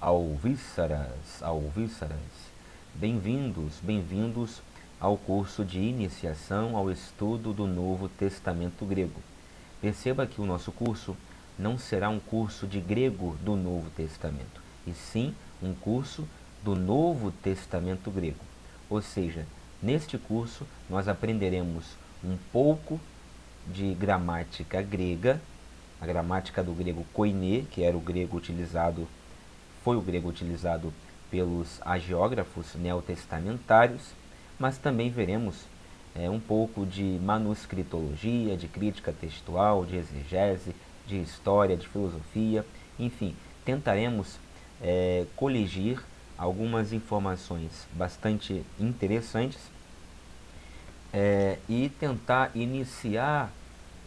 alvíceras, alvíceras. Bem-vindos ao curso de iniciação ao estudo do Novo Testamento grego. Perceba que o nosso curso não será um curso de grego do Novo Testamento, e sim um curso do Novo Testamento grego. Ou seja, neste curso nós aprenderemos um pouco de gramática grega, a gramática do grego koiné, que era o grego utilizado, foi o grego utilizado pelos hagiógrafos neotestamentários, mas também veremos um pouco de manuscritologia, de crítica textual, de exegese, de história, de filosofia, enfim, tentaremos coligir algumas informações bastante interessantes e tentar iniciar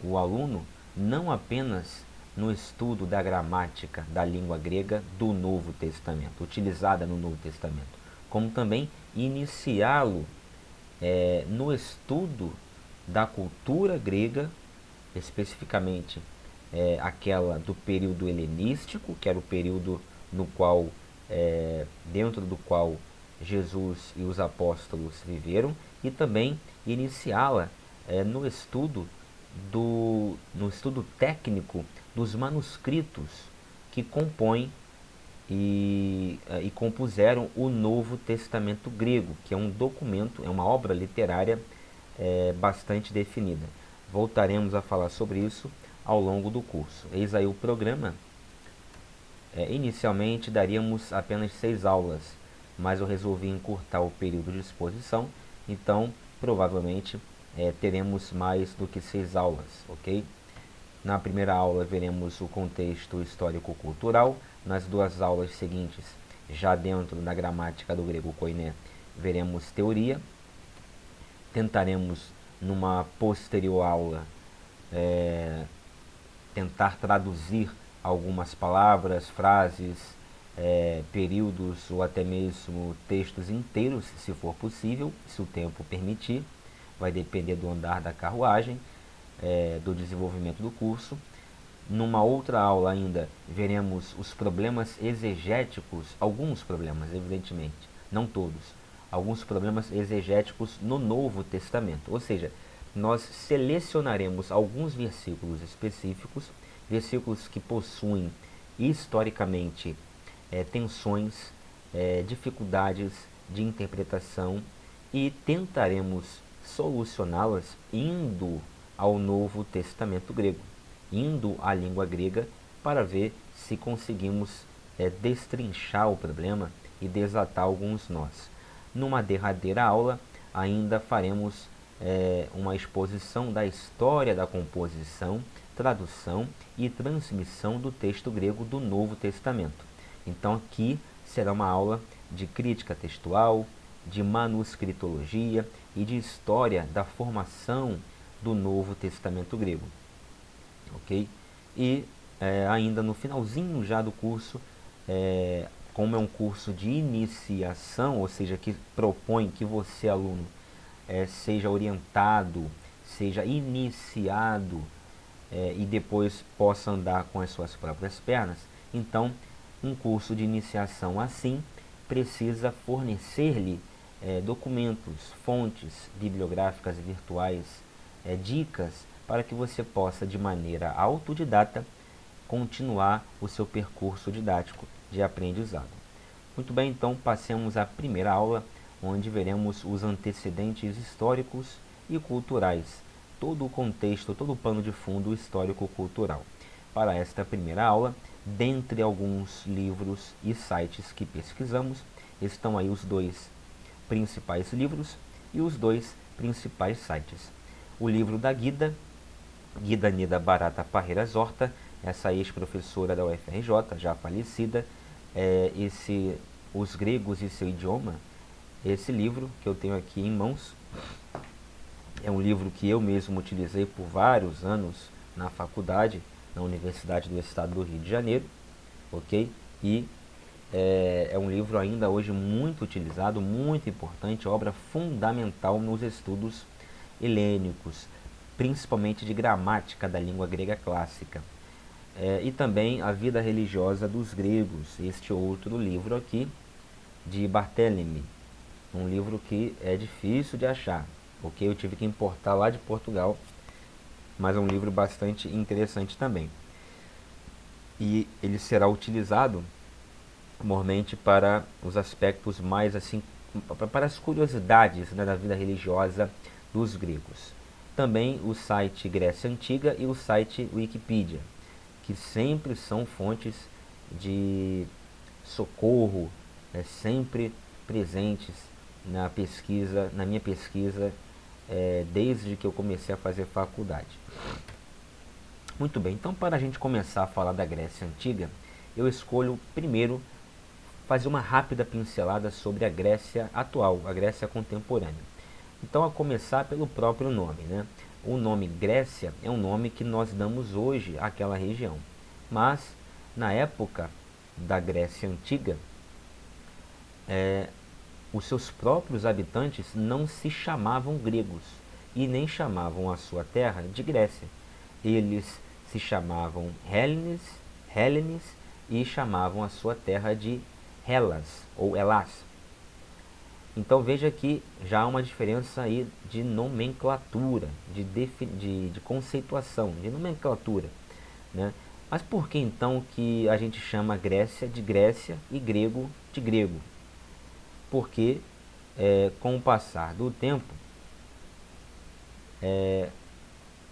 o aluno não apenas no estudo da gramática da língua grega do Novo Testamento, utilizada no Novo Testamento, como também iniciá-lo no estudo da cultura grega, especificamente aquela do período helenístico, que era o período no qual, dentro do qual Jesus e os apóstolos viveram, e também iniciá-la no estudo técnico dos manuscritos que compõem e compuseram o Novo Testamento grego, que é um documento, é uma obra literária bastante definida. Voltaremos a falar sobre isso ao longo do curso. Eis aí o programa. Inicialmente daríamos apenas 6 aulas, mas eu resolvi encurtar o período de exposição, então provavelmente teremos mais do que 6 aulas, ok? Na primeira aula veremos o contexto histórico-cultural, nas 2 aulas seguintes, já dentro da gramática do grego koiné, veremos teoria, tentaremos numa posterior aula tentar traduzir algumas palavras, frases, períodos ou até mesmo textos inteiros, se for possível, se o tempo permitir. Vai depender do andar da carruagem, do desenvolvimento do curso. Numa outra aula ainda veremos os problemas exegéticos, alguns problemas, evidentemente, não todos, alguns problemas exegéticos no Novo Testamento, ou seja, nós selecionaremos alguns versículos específicos, versículos que possuem historicamente tensões, dificuldades de interpretação, e tentaremos solucioná-las indo ao Novo Testamento grego, indo à língua grega, para ver se conseguimos destrinchar o problema e desatar alguns nós. Numa derradeira aula, ainda faremos uma exposição da história da composição, tradução e transmissão do texto grego do Novo Testamento. Então aqui será uma aula de crítica textual, de manuscritologia e de história da formação do Novo Testamento grego, ok? E ainda no finalzinho já do curso, como é um curso de iniciação, ou seja, que propõe que você, aluno, seja orientado, seja iniciado e depois possa andar com as suas próprias pernas, então um curso de iniciação assim precisa fornecer-lhe documentos, fontes bibliográficas e virtuais, dicas para que você possa, de maneira autodidata, continuar o seu percurso didático de aprendizado. Muito bem, então passemos à primeira aula, onde veremos os antecedentes históricos e culturais, todo o contexto, todo o pano de fundo histórico-cultural. Para esta primeira aula, dentre alguns livros e sites que pesquisamos, estão aí os 2 principais livros e os 2 principais sites. O livro da Guida Nida Barata Parreiras Horta, essa ex-professora da UFRJ, já falecida, Os Gregos e Seu Idioma. Esse livro que eu tenho aqui em mãos é um livro que eu mesmo utilizei por vários anos na faculdade, na Universidade do Estado do Rio de Janeiro, ok? E é um livro ainda hoje muito utilizado, muito importante, obra fundamental nos estudos helênicos, principalmente de gramática da língua grega clássica. e também A Vida Religiosa dos Gregos, este outro livro aqui, de Barthélemy, um livro que é difícil de achar, porque eu tive que importar lá de Portugal, mas é um livro bastante interessante também. E ele será utilizado normalmente para os aspectos mais assim, para as curiosidades, né, da vida religiosa dos gregos. Também o site Grécia Antiga e o site Wikipedia, que sempre são fontes de socorro, sempre presentes na pesquisa, na minha pesquisa, desde que eu comecei a fazer faculdade. Muito bem, então para a gente começar a falar da Grécia Antiga, eu escolho primeiro fazer uma rápida pincelada sobre a Grécia atual, a Grécia contemporânea. Então, a começar pelo próprio nome, né? O nome Grécia é um nome que nós damos hoje àquela região. Mas, na época da Grécia Antiga, os seus próprios habitantes não se chamavam gregos e nem chamavam a sua terra de Grécia. Eles se chamavam Hellenes e chamavam a sua terra de Hellas ou Elas. Então veja que já há uma diferença aí de nomenclatura, de conceituação, de nomenclatura, né? Mas por que então que a gente chama Grécia de Grécia e grego de grego? Porque com o passar do tempo,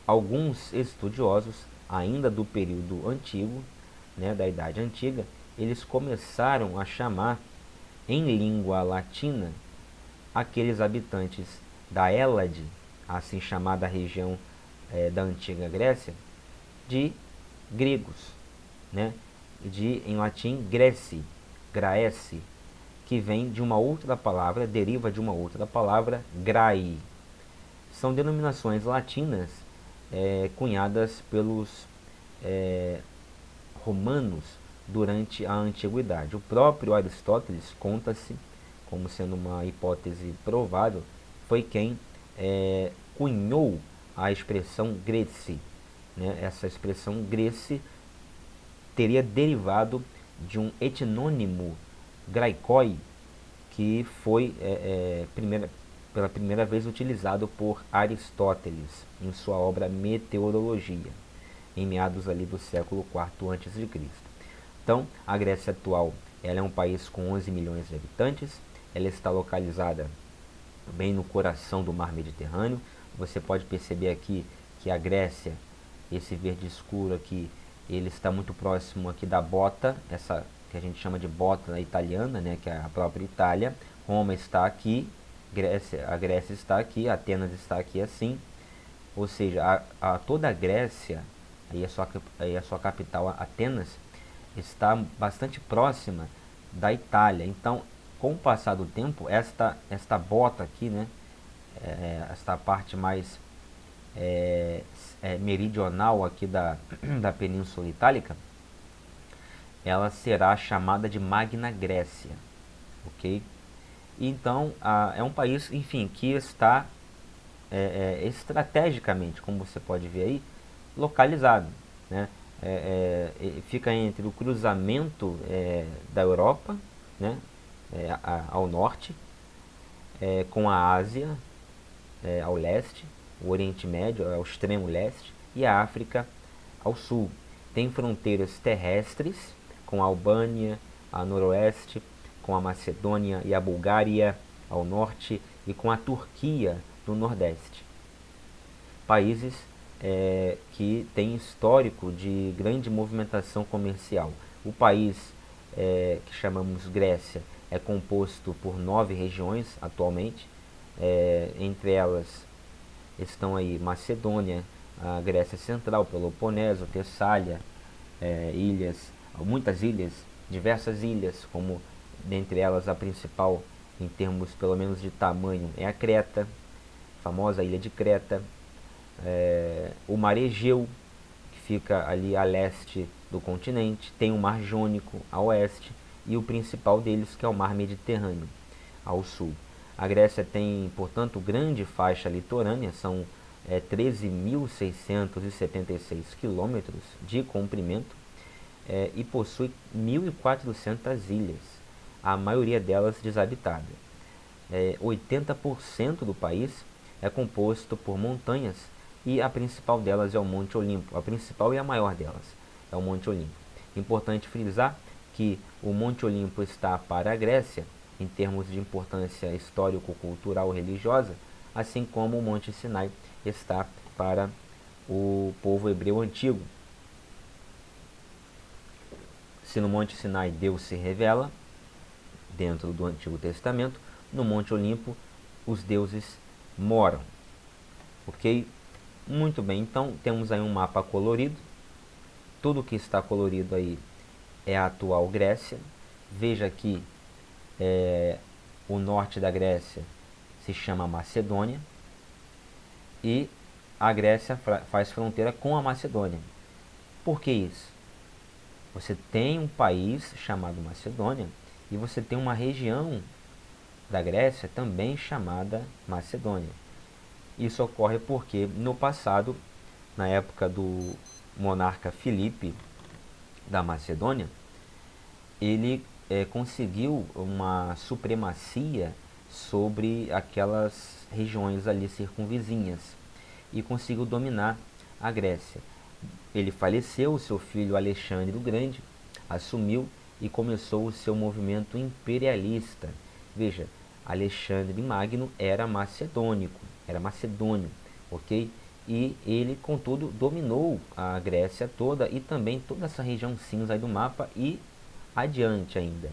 alguns estudiosos, ainda do período antigo, né, da Idade Antiga, eles começaram a chamar em língua latina aqueles habitantes da Hélade, assim chamada região da antiga Grécia, de gregos, né? Em latim Graece, que vem de uma outra palavra, deriva de uma outra palavra, Grai. São denominações latinas cunhadas pelos romanos durante a antiguidade. O próprio Aristóteles conta-se como sendo uma hipótese provável, foi quem cunhou a expressão Greci, né? Essa expressão Greci teria derivado de um etnônimo graicoi que foi pela primeira vez utilizado por Aristóteles em sua obra Meteorologia, em meados ali do século IV a.C. Então, a Grécia atual ela é um país com 11 milhões de habitantes, ela está localizada bem no coração do mar Mediterrâneo. Você pode perceber aqui que a Grécia, esse verde escuro aqui, ele está muito próximo aqui da bota, essa que a gente chama de bota italiana, né, que é a própria Itália. Roma está aqui, a Grécia está aqui, Atenas está aqui assim. Ou seja, toda a Grécia, aí a sua capital, Atenas, está bastante próxima da Itália. Então, com o passar do tempo, esta bota aqui, né, esta parte mais meridional aqui da Península Itálica, ela será chamada de Magna Grécia, ok? Então, é um país, enfim, que está estrategicamente, como você pode ver aí, localizado, né? Fica entre o cruzamento da Europa, né, ao norte, com a Ásia ao leste, o Oriente Médio ao extremo leste e a África ao sul. Tem fronteiras terrestres com a Albânia a noroeste, com a Macedônia e a Bulgária ao norte e com a Turquia no nordeste. Países que têm histórico de grande movimentação comercial. O país que chamamos Grécia é composto por 9 regiões atualmente, entre elas estão aí Macedônia, a Grécia Central, Peloponeso, Tessália, muitas ilhas, diversas ilhas, como dentre elas a principal em termos pelo menos de tamanho é a Creta, a famosa ilha de Creta, o Mar Egeu, que fica ali a leste do continente, tem o Mar Jônico a oeste e o principal deles que é o Mar Mediterrâneo ao sul. A Grécia tem, portanto, grande faixa litorânea, são 13.676 quilômetros de comprimento e possui 1.400 ilhas, a maioria delas desabitada. 80% do país é composto por montanhas e a principal delas é o Monte Olimpo. A principal e a maior delas é o Monte Olimpo. Importante frisar que o Monte Olimpo está para a Grécia, em termos de importância histórico-cultural religiosa, assim como o Monte Sinai está para o povo hebreu antigo. Se no Monte Sinai Deus se revela, dentro do Antigo Testamento, no Monte Olimpo os deuses moram. Ok? Muito bem, então temos aí um mapa colorido. Tudo que está colorido aí é a atual Grécia. Veja que o norte da Grécia se chama Macedônia e a Grécia faz fronteira com a Macedônia. Por que isso? Você tem um país chamado Macedônia e você tem uma região da Grécia também chamada Macedônia. Isso ocorre porque no passado, na época do monarca Filipe da Macedônia, ele conseguiu uma supremacia sobre aquelas regiões ali circunvizinhas e conseguiu dominar a Grécia. Ele faleceu, seu filho Alexandre o Grande assumiu e começou o seu movimento imperialista. Veja, Alexandre Magno era macedônico, era macedônio, ok? E ele, contudo, dominou a Grécia toda e também toda essa região cinza aí do mapa e adiante ainda,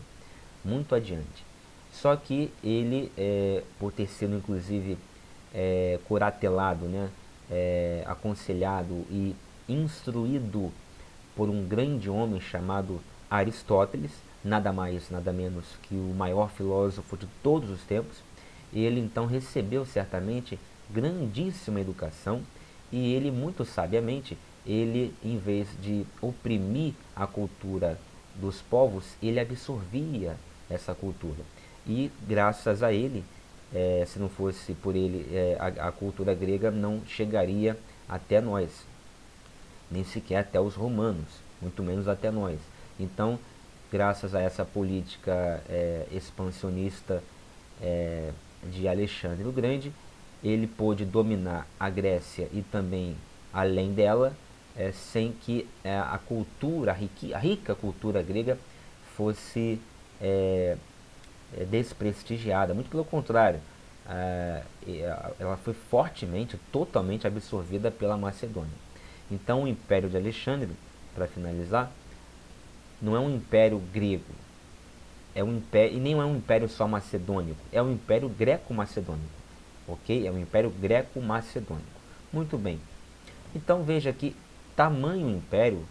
muito adiante. Só que ele, por ter sido inclusive curatelado, né, aconselhado e instruído por um grande homem chamado Aristóteles, nada mais, nada menos que o maior filósofo de todos os tempos. Ele então recebeu certamente grandíssima educação e ele muito sabiamente, ele em vez de oprimir a cultura dos povos, ele absorvia essa cultura. E graças a ele, se não fosse por ele, a cultura grega não chegaria até nós, nem sequer até os romanos, muito menos até nós. Então, graças a essa política expansionista de Alexandre o Grande, ele pôde dominar a Grécia e também além dela, sem que a cultura, a rica cultura grega fosse desprestigiada. Muito pelo contrário, ela foi fortemente, totalmente absorvida pela Macedônia. Então o Império de Alexandre, para finalizar, não é um império grego, é um império, e nem é um império só macedônico, é um império greco-macedônico, ok? É um império greco-macedônico. Muito bem. Então veja que tamanho império,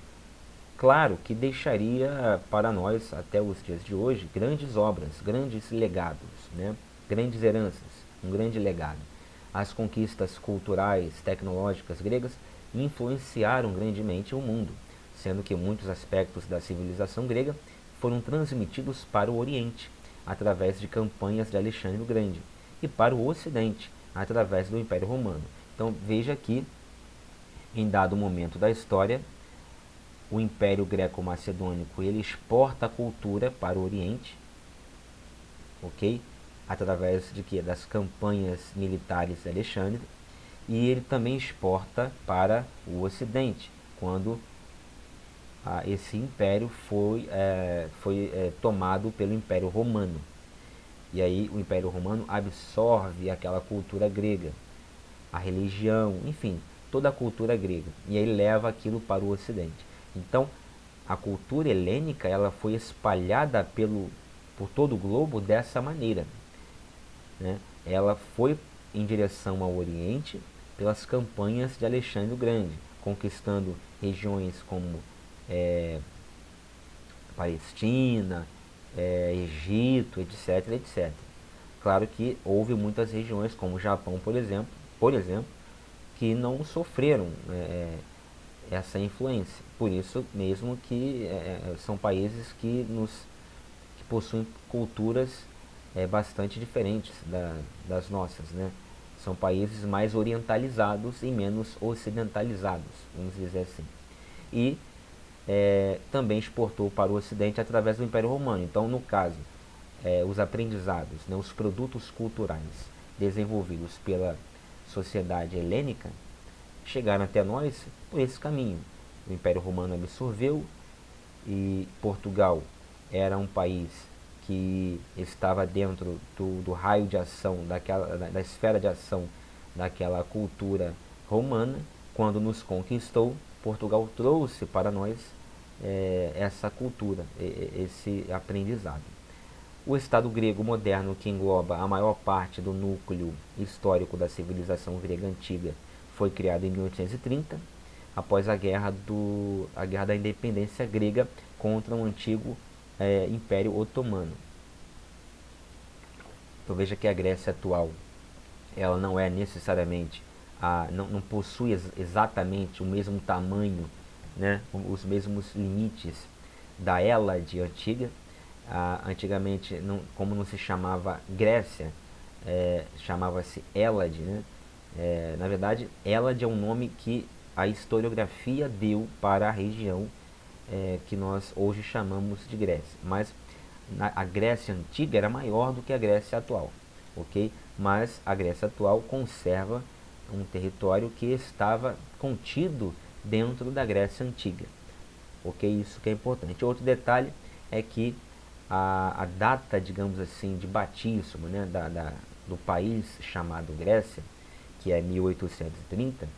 claro que deixaria para nós, até os dias de hoje, grandes obras, grandes legados, né? Grandes heranças, um grande legado. As conquistas culturais, tecnológicas gregas influenciaram grandemente o mundo, sendo que muitos aspectos da civilização grega foram transmitidos para o Oriente, através de campanhas de Alexandre o Grande, e para o Ocidente, através do Império Romano. Então veja que, em dado momento da história, o Império Greco-Macedônico ele exporta a cultura para o Oriente, ok? Através de que? Das campanhas militares de Alexandre, e ele também exporta para o Ocidente, quando esse império foi tomado pelo Império Romano. E aí o Império Romano absorve aquela cultura grega, a religião, enfim, toda a cultura grega, e aí leva aquilo para o Ocidente. Então, a cultura helênica ela foi espalhada por todo o globo dessa maneira, né? Ela foi em direção ao Oriente pelas campanhas de Alexandre o Grande, conquistando regiões como Palestina, Egito, etc, etc. Claro que houve muitas regiões, como o Japão, por exemplo, que não sofreram essa influência. Por isso mesmo que são países que possuem culturas bastante diferentes das nossas, né? São países mais orientalizados e menos ocidentalizados, vamos dizer assim. E também exportou para o Ocidente através do Império Romano. Então, no caso, os aprendizados, né, os produtos culturais desenvolvidos pela sociedade helênica chegaram até nós por esse caminho. O Império Romano absorveu, e Portugal era um país que estava dentro do raio de ação, da esfera de ação daquela cultura romana. Quando nos conquistou, Portugal trouxe para nós essa cultura, esse aprendizado. O Estado grego moderno, que engloba a maior parte do núcleo histórico da civilização grega antiga, foi criado em 1830, após a guerra da independência grega contra o antigo Império Otomano. Então veja que a Grécia atual, ela não é necessariamente, não possui exatamente o mesmo tamanho, né, os mesmos limites da Hélade antiga. Antigamente, como não se chamava Grécia, chamava-se Hélade, né? Na verdade, Hélade é um nome que a historiografia deu para a região que nós hoje chamamos de Grécia. Mas a Grécia antiga era maior do que a Grécia atual, ok? Mas a Grécia atual conserva um território que estava contido dentro da Grécia antiga, ok? Isso que é importante. Outro detalhe é que a data, digamos assim, de batismo, né, do país chamado Grécia, que é 1830,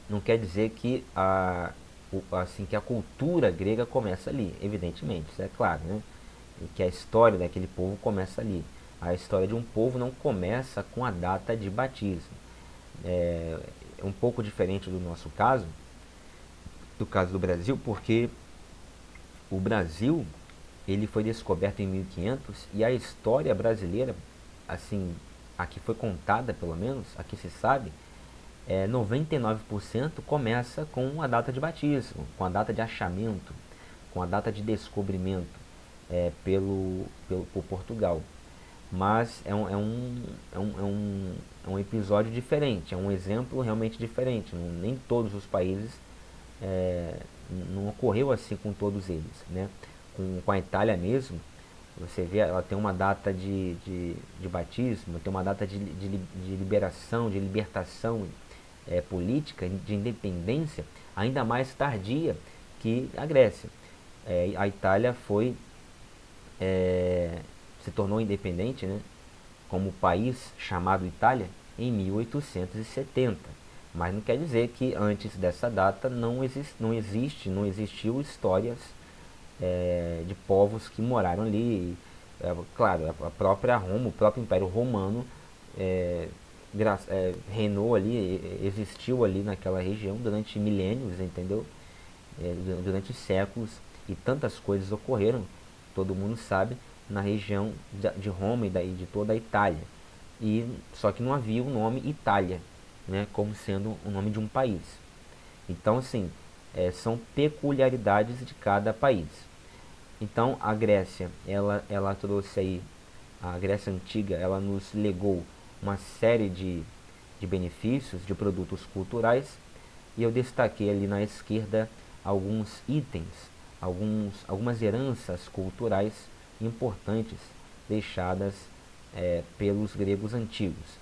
não quer dizer que que a cultura grega começa ali, evidentemente, isso é claro, né? E que a história daquele povo começa ali. A história de um povo não começa com a data de batismo. É um pouco diferente do nosso caso, do caso do Brasil, porque o Brasil ele foi descoberto em 1500 e a história brasileira, assim, a que foi contada pelo menos, a que se sabe, 99% começa com a data de batismo, com a data de achamento, com a data de descobrimento por Portugal. Mas é um episódio diferente, é um exemplo realmente diferente. Nem todos os países, não ocorreu assim com todos eles, né? Com a Itália mesmo, você vê, ela tem uma data de batismo, tem uma data de liberação, de libertação política, de independência, ainda mais tardia que a Grécia. A Itália se tornou independente, né, como país chamado Itália em 1870. Mas não quer dizer que antes dessa data não existiu histórias de povos que moraram ali. Claro, a própria Roma, o próprio Império Romano reinou ali, existiu ali naquela região durante milênios, entendeu? Durante séculos, e tantas coisas ocorreram, todo mundo sabe, na região de Roma e de toda a Itália. Só que não havia o nome Itália, né, como sendo o nome de um país. Então, assim, são peculiaridades de cada país. Então, a Grécia, ela trouxe aí, a Grécia Antiga, ela nos legou uma série de benefícios, de produtos culturais, e eu destaquei ali na esquerda alguns itens, algumas heranças culturais importantes deixadas pelos gregos antigos.